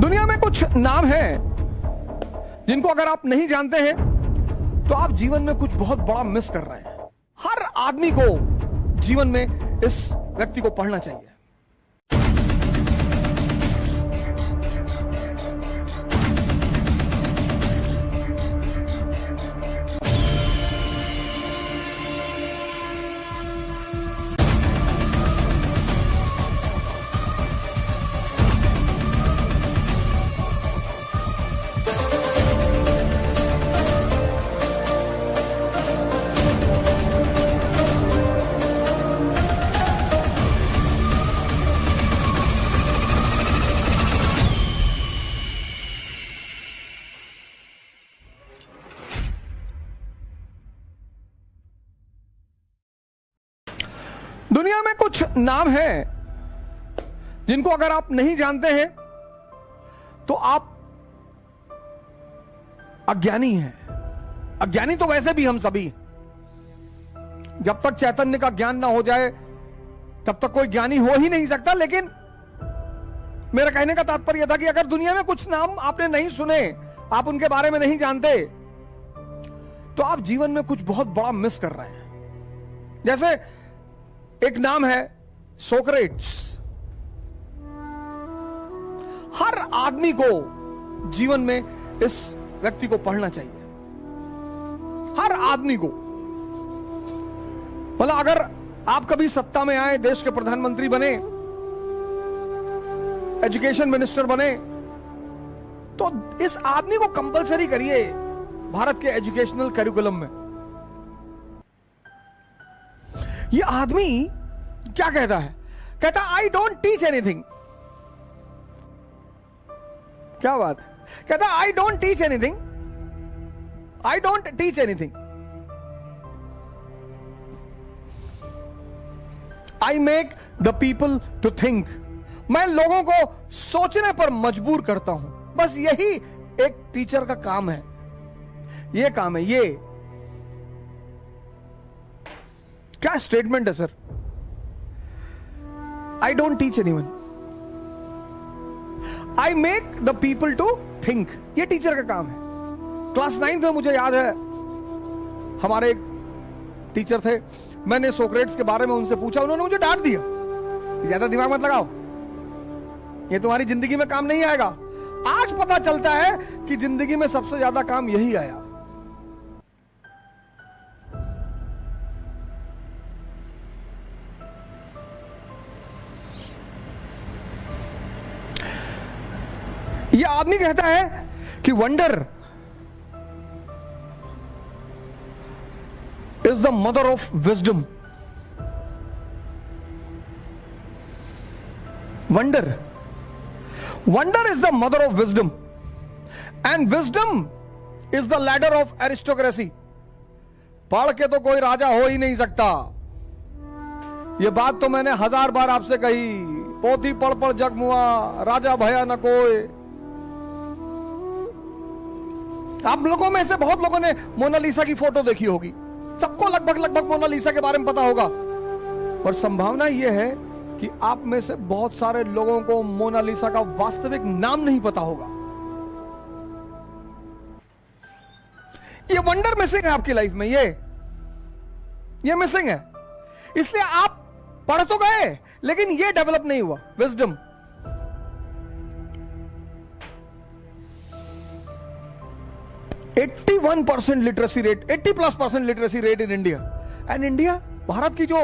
दुनिया में कुछ नाम हैं जिनको अगर आप नहीं जानते हैं तो आप जीवन में कुछ बहुत बड़ा मिस कर रहे हैं। हर आदमी को जीवन में इस व्यक्ति को पढ़ना चाहिए। दुनिया में कुछ नाम हैं जिनको अगर आप नहीं जानते हैं तो आप अज्ञानी हैं। अज्ञानी तो वैसे भी हम सभी, जब तक चैतन्य का ज्ञान ना हो जाए तब तक कोई ज्ञानी हो ही नहीं सकता। लेकिन मेरा कहने का तात्पर्य था कि अगर दुनिया में कुछ नाम आपने नहीं सुने, आप उनके बारे में नहीं जानते, तो आप जीवन में कुछ बहुत बड़ा मिस कर रहे हैं। जैसे एक नाम है सोक्रेट्स। हर आदमी को जीवन में इस व्यक्ति को पढ़ना चाहिए। हर आदमी को, मतलब अगर आप कभी सत्ता में आए, देश के प्रधानमंत्री बने, एजुकेशन मिनिस्टर बने, तो इस आदमी को कंपलसरी करिए भारत के एजुकेशनल करिकुलम में। ये आदमी क्या कहता है? कहता आई डोंट टीच एनीथिंग। क्या बात है? कहता I don't teach anything, I don't teach anything, I make the people to think. मैं लोगों को सोचने पर मजबूर करता हूं। बस यही एक टीचर का काम है। ये काम है। ये क्या स्टेटमेंट है sir? I don't teach anyone, I make the people to think. ये टीचर का काम है। क्लास 9 में मुझे याद है, हमारे एक टीचर थे, मैंने सोक्रेट्स के बारे में उनसे पूछा, उन्होंने मुझे डांट दिया, ज्यादा दिमाग मत लगाओ, ये तुम्हारी जिंदगी में काम नहीं आएगा। आज पता चलता है कि जिंदगी में सबसे ज्यादा काम यही आया। ये आदमी कहता है कि wonder is the mother of wisdom. Wonder is the mother of wisdom and wisdom is the ladder of aristocracy. पढ़ के तो कोई राजा हो ही नहीं सकता। यह बात तो मैंने 1000 बार आपसे कही। पोथी पढ़ पढ़ जग मुआ, राजा भया न कोई। आप लोगों में से बहुत लोगों ने मोनालिसा की फोटो देखी होगी। सबको लगभग मोनालिसा के बारे में पता होगा। और संभावना यह है कि आप में से बहुत सारे लोगों को मोनालिसा का वास्तविक नाम नहीं पता होगा। ये वंडर मिसिंग है आपकी लाइफ में। ये मिसिंग है। इसलिए आप पढ़ तो गए लेकिन ये डेवलप नहीं हुआ, wisdom. %81 literacy rate, 80+% literacy rate in India. And India, Bharat की जो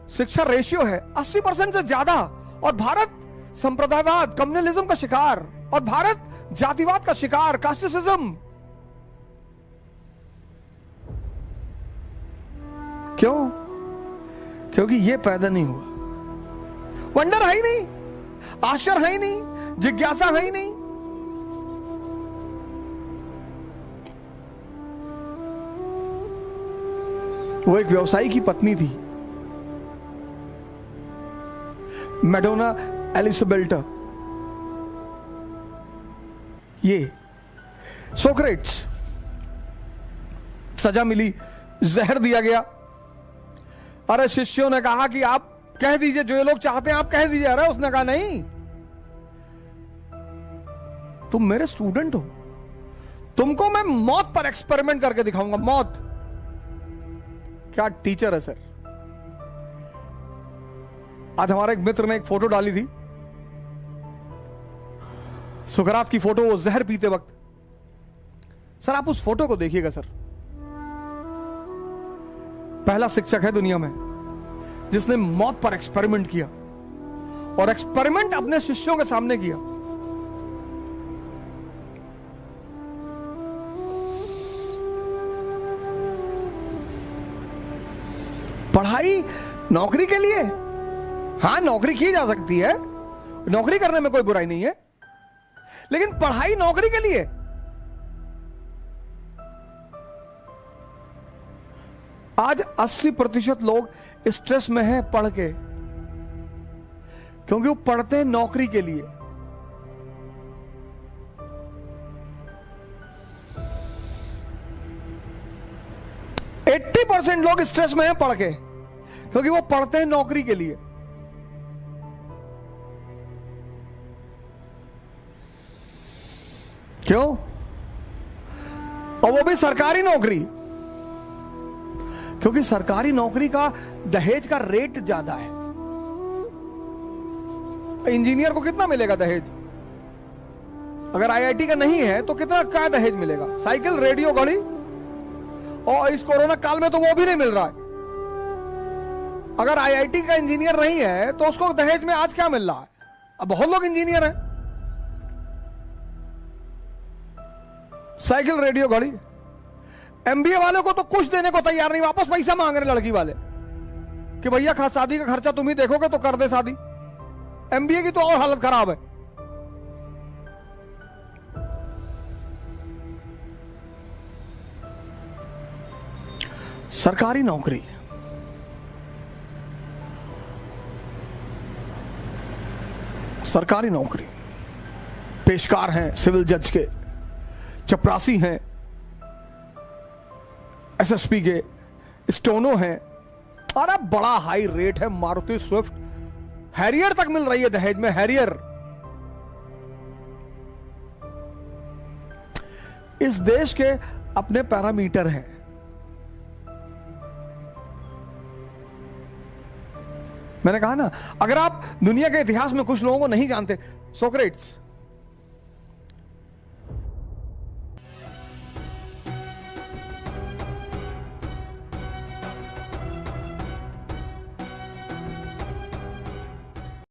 शिक्षा रेशियो है 80% से ज्यादा। और भारत संप्रदायवाद, कम्युनलिज्म का शिकार, और भारत जातिवाद का शिकार, कास्टिसिज्म। क्यों? क्योंकि ये पैदा नहीं हुआ। वंडर है ही नहीं, आश्चर्य है ही नहीं, जिज्ञासा है ही नहीं। वो एक व्यवसायी की पत्नी थी, मैडोना एलिसबेल्टा। ये सोक्रेट्स, सजा मिली, जहर दिया गया। अरे शिष्यों ने कहा कि आप कह दीजिए, जो ये लोग चाहते हैं आप कह दीजिए। अरे उसने कहा नहीं, तुम मेरे स्टूडेंट हो, तुमको मैं मौत पर एक्सपेरिमेंट करके दिखाऊंगा। मौत। क्या टीचर है सर। आज हमारे एक मित्र ने एक फोटो डाली थी, सुकरात की फोटो, वो जहर पीते वक्त। सर आप उस फोटो को देखिएगा सर। पहला शिक्षक है दुनिया में जिसने मौत पर एक्सपेरिमेंट किया, और एक्सपेरिमेंट अपने शिष्यों के सामने किया। पढ़ाई नौकरी के लिए, हां नौकरी की जा सकती है, नौकरी करने में कोई बुराई नहीं है, लेकिन पढ़ाई नौकरी के लिए। आज 80% लोग स्ट्रेस में हैं पढ़ के, क्योंकि वो पढ़ते हैं नौकरी के लिए। % लोग स्ट्रेस में हैं पढ़ के, क्योंकि वो पढ़ते हैं नौकरी के लिए। क्यों? और वो भी सरकारी नौकरी, क्योंकि सरकारी नौकरी का दहेज का रेट ज्यादा है। इंजीनियर को कितना मिलेगा दहेज? अगर आईआईटी का नहीं है तो कितना क्या दहेज मिलेगा? साइकिल, रेडियो, घड़ी। और इस कोरोना काल में तो वो भी नहीं मिल रहा है। अगर आईआईटी का इंजीनियर नहीं है तो उसको दहेज में आज क्या मिल रहा है? अब बहुत लोग इंजीनियर हैं। साइकिल, रेडियो, घड़ी। एमबीए वाले को तो कुछ देने को तैयार नहीं, वापस पैसा मांग रहे लड़की वाले कि भैया शादी का खर्चा तुम ही देखोगे तो कर दे शादी। एमबीए की तो और हालत खराब है। सरकारी नौकरी, सरकारी नौकरी, पेशकार हैं सिविल जज के, चपरासी हैं एसएसपी के, स्टोनो हैं। अरे बड़ा हाई रेट है। मारुति स्विफ्ट, हैरियर तक मिल रही है दहेज में। हैरियर। इस देश के अपने पैरामीटर हैं। मैंने कहा ना, अगर आप दुनिया के इतिहास में कुछ लोगों को नहीं जानते, सोक्रेट्स